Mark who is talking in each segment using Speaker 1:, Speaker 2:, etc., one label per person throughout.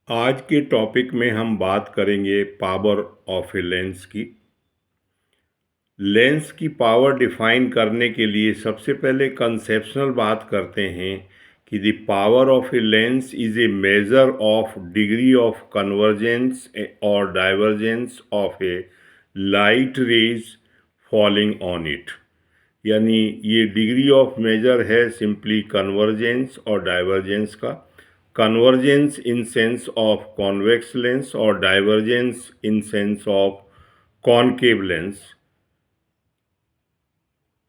Speaker 1: आज के टॉपिक में हम बात करेंगे पावर ऑफ ए लेंस की। लेंस की पावर डिफाइन करने के लिए सबसे पहले कंसेप्शनल बात करते हैं कि the power of a lens is a measure of degree of convergence और divergence of a light rays falling on it. यानी ये डिग्री ऑफ मेजर है सिंपली कन्वर्जेंस और डाइवर्जेंस का। Convergence in sense of convex lens और divergence in sense of concave lens.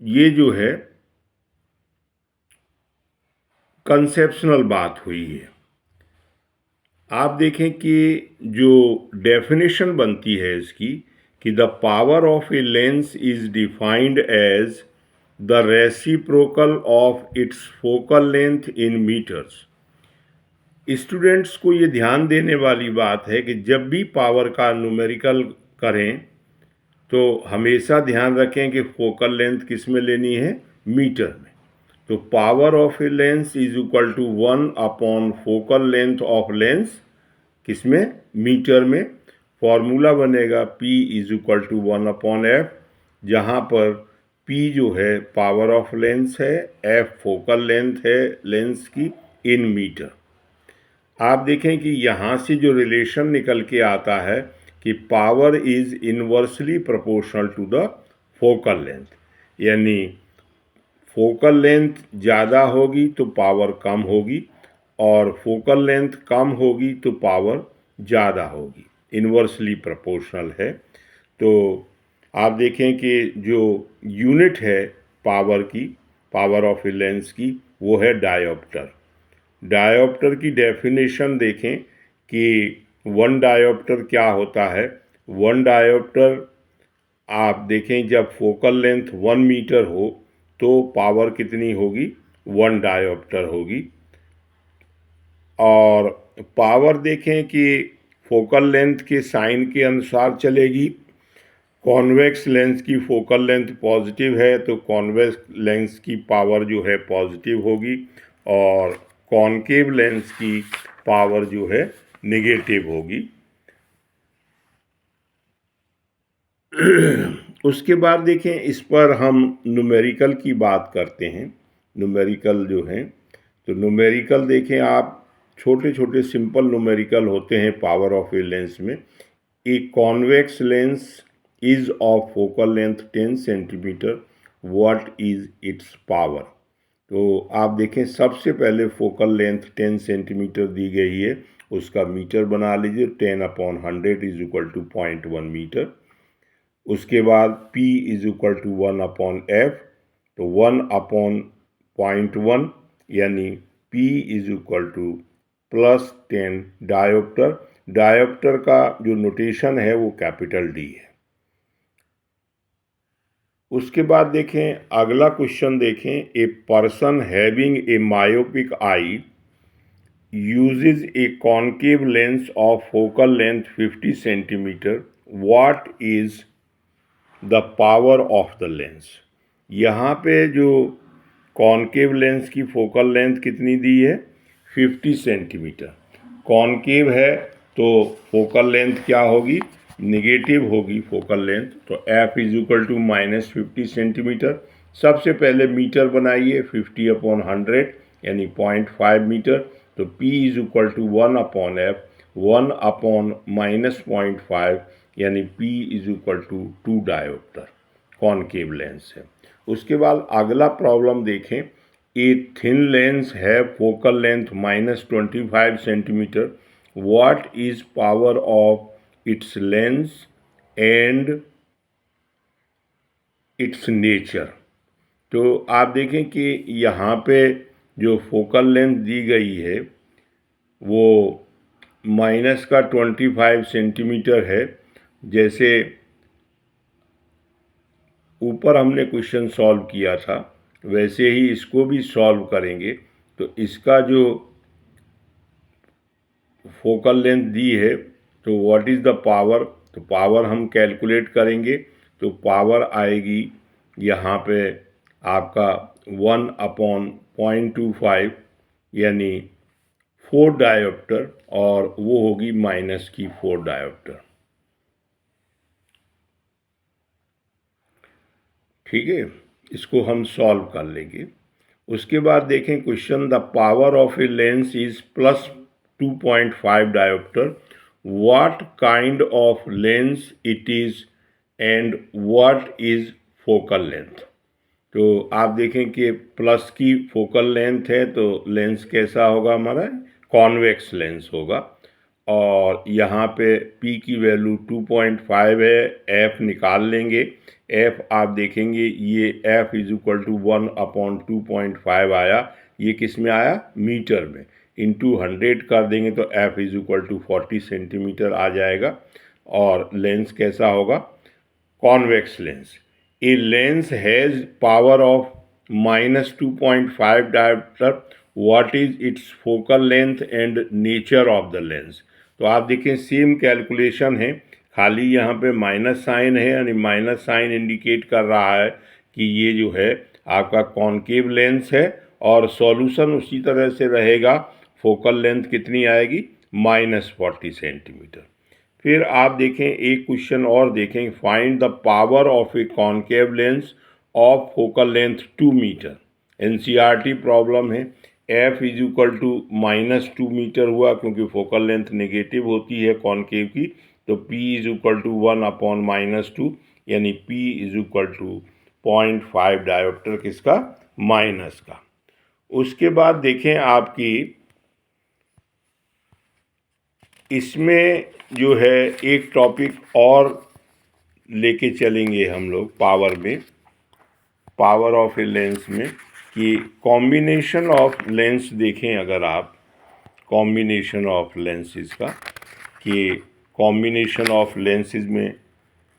Speaker 1: ये जो है कंसेप्शनल बात हुई है। आप देखें कि जो डेफिनेशन बनती है इसकी कि the power of a lens is defined as the reciprocal of its focal length in metres. Students को ये ध्यान देने वाली बात है कि जब भी पावर का न्यूमेरिकल करें तो हमेशा ध्यान रखें कि फोकल लेंथ किस में लेनी है, मीटर में। तो power of a lens is equal to 1 upon focal length of lens, किस में, मीटर में। फॉर्मूला बनेगा P is equal to 1 upon F, जहाँ पर P जो है पावर ऑफ लेंस है, F फोकल लेंथ है लेंस की इन मीटर। आप देखें कि यहाँ से जो रिलेशन निकल के आता है कि power is inversely proportional to the focal length, यानी फोकल लेंथ ज़्यादा होगी तो पावर कम होगी और फोकल लेंथ कम होगी तो पावर ज़्यादा होगी, इनवर्सली प्रोपोर्शनल है। तो आप देखें कि जो यूनिट है पावर की, पावर ऑफ ए लेंस की, वो है डायोप्टर। डायोप्टर की डेफिनेशन देखें कि 1 डायोप्टर क्या होता है। 1 डायोप्टर आप देखें जब फोकल लेंथ 1 मीटर हो तो पावर कितनी होगी, 1 डायोप्टर होगी। और पावर देखें कि फोकल लेंथ के साइन के अनुसार चलेगी। कॉन्वेक्स लेंस की फोकल लेंथ पॉजिटिव है तो कॉन्वेक्स लेंस की पावर जो है पॉजिटिव होगी और कॉनकेव लेंस की पावर जो है नेगेटिव होगी। उसके बाद देखें, इस पर हम न्यूमेरिकल की बात करते हैं। न्यूमेरिकल जो हैं, तो न्यूमेरिकल देखें आप, छोटे छोटे सिंपल न्यूमेरिकल होते हैं पावर ऑफ ए लेंस में। A convex lens is of focal length 10 centimetre, what is it's power. तो आप देखें सबसे पहले फोकल लेंथ 10 सेंटीमीटर दी गई है, उसका मीटर बना लीजिए। 10/100 इज इक्वल टू 0.1 मीटर। उसके बाद P is equal to 1/F, तो 1/0.1 यानी P is equal to +10 dioptre. Dioptre का जो नोटेशन है वो कैपिटल D है। उसके बाद देखें अगला क्वेश्चन देखें, a person having a myopic eye uses a concave lens of focal length 50 centimeter, what is the power of the lens। यहाँ पे जो कॉनकेव लेंस की फोकल लेंथ कितनी दी है, 50 सेंटीमीटर। कॉनकेव है तो फोकल लेंथ क्या होगी, निगेटिव होगी फोकल लेंथ। तो F is equal to -50 centimetre. सबसे पहले मीटर बनाइए, 50/100 यानी 0.5 मीटर। तो P is equal to 1/F, 1/-0.5 यानी P is equal to 2 dioptre, concave lens है। उसके बाद अगला प्रॉब्लम देखें, ए थिन लेंस है focal length -25 centimetre, what is power of its lens and its nature. तो आप देखें कि यहाँ पे जो फोकल लेंथ दी गई है वो -25 सेंटीमीटर है। जैसे ऊपर हमने क्वेश्चन सॉल्व किया था वैसे ही इसको भी सॉल्व करेंगे। तो इसका जो फोकल लेंथ दी है तो व्हाट इज़ द पावर, तो पावर हम कैलकुलेट करेंगे। तो पावर आएगी यहाँ पे आपका 1/0.25 यानी 4 डायोप्टर और वो होगी माइनस की 4 डायोप्टर। ठीक है, इसको हम सॉल्व कर लेंगे। उसके बाद देखें question, the power of a lens is plus 2.5 dioptre, what kind of lens it is and what is focal length. तो आप देखें कि प्लस की फोकल लेंथ है तो लेंस कैसा होगा हमारा, कॉन्वेक्स लेंस होगा। और यहाँ पे P की वैल्यू 2.5 है, F निकाल लेंगे। F आप देखेंगे ये F इज इक्वल टू 1/2.5 आया, ये किस में आया, मीटर में। इंटू 100 कर देंगे तो F is equal to 40 centimetre आ जाएगा। और लेंस कैसा होगा, convex lens. A lens has power of -2.5 diopter, what is its focal length and nature of the lens. तो आप देखें सेम कैलकुलेशन है, खाली यहाँ पे माइनस साइन है, यानी माइनस साइन इंडिकेट कर रहा है कि ये जो है आपका कॉन्केव लेंस है। और सॉल्यूशन उसी तरह से रहेगा, फोकल लेंथ कितनी आएगी, -40 सेंटीमीटर। फिर आप देखें एक क्वेश्चन और देखें, find the power of a concave lens of focal length 2 metre. NCERT problem है। F is equal to -2 metre हुआ क्योंकि फोकल लेंथ नेगेटिव होती है कॉन्केव की, तो P इज इक्वल टू 1/-2, यानी P is equal to 0.5 dioptre किसका, minus का। उसके बाद देखें आपकी इसमें जो है एक टॉपिक और लेके चलेंगे हम लोग पावर में, पावर ऑफ ए लेंस में, कि कॉम्बिनेशन ऑफ लेंस देखें अगर आप, कॉम्बिनेशन ऑफ लेंसेज का, कि कॉम्बिनेशन ऑफ लेंसेज में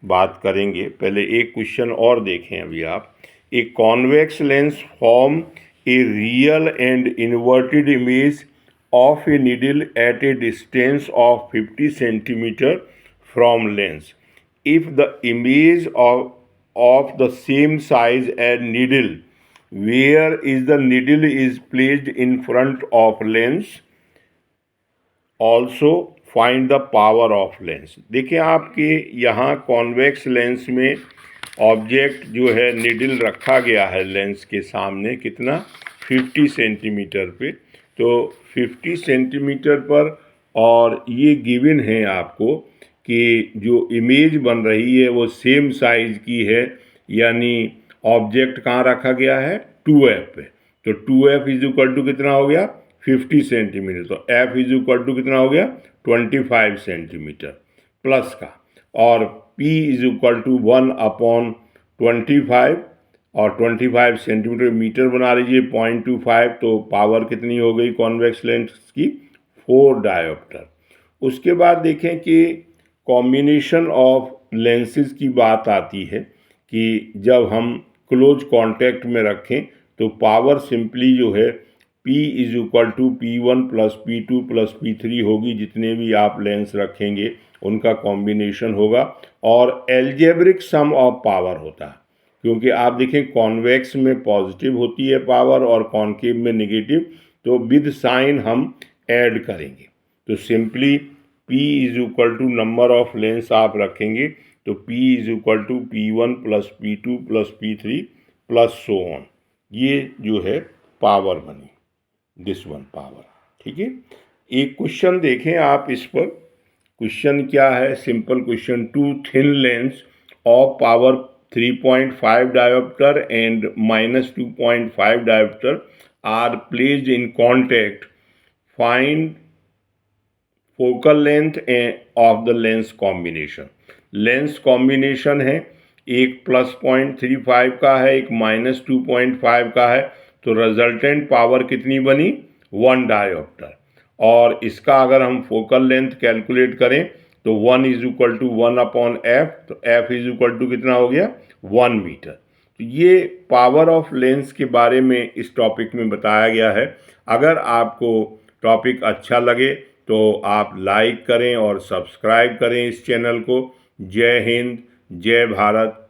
Speaker 1: बात करेंगे। पहले एक क्वेश्चन और देखें अभी आप, a convex lens form a real and inverted image of a needle at a distance of 50 centimeter from lens. If the image of the same size as needle, where is the needle is placed in front of lens, also find the power of lens। देखिए आपके यहाँ convex lens में object जो है needle रखा गया है lens के सामने, कितना, 50 सेंटीमीटर पे। तो 50 सेंटीमीटर पर, और ये गिवन है आपको कि जो इमेज बन रही है वो सेम साइज की है, यानी ऑब्जेक्ट कहाँ रखा गया है, 2F पे। तो 2F इज इक्वल टू कितना हो गया, 50 सेंटीमीटर। तो F इज इक्वल टू कितना हो गया, 25 सेंटीमीटर प्लस का, और P इज इक्वल टू 1/25, और 25 सेंटीमीटर मीटर बना लीजिए, 0.25। तो पावर कितनी हो गई कॉन्वेक्स लेंस की, 4 डायोप्टर। उसके बाद देखें कि कॉम्बिनेशन ऑफ लेंसेज की बात आती है कि जब हम क्लोज कांटेक्ट में रखें तो पावर सिंपली जो है P is equal to P1 plus P2 plus P3 होगी। जितने भी आप लेंस रखेंगे उनका कॉम्बिनेशन होगा, और एल्जेब्रिक सम ऑफ पावर होता है, क्योंकि आप देखें कॉन्वेक्स में पॉजिटिव होती है पावर और कॉन्केव में नेगेटिव, तो विद साइन हम ऐड करेंगे। तो simply P is equal to number of lens आप रखेंगे तो P is equal to P1 plus P2 plus P3 plus so on. ये जो है पावर बनी, दिस वन पावर। ठीक है, एक क्वेश्चन देखें आप इस पर। क्वेश्चन क्या है, simple question, 2 thin lens of power 3.5 diopter and -2.5 diopter are placed in contact. Find focal length of the lens combination। Lens combination है, एक +0.35 का है, एक -2.5 का है, तो रिजल्टेंट पावर कितनी बनी, 1 डायोप्टर। और इसका अगर हम फोकल लेंथ कैलकुलेट करें तो 1 इज इक्वल टू 1/F, तो F इज इक्वल टू कितना हो गया, 1 मीटर। तो ये पावर ऑफ लेंस के बारे में इस टॉपिक में बताया गया है। अगर आपको टॉपिक अच्छा लगे तो आप लाइक करें और सब्सक्राइब करें इस चैनल को। जय हिंद, जय भारत।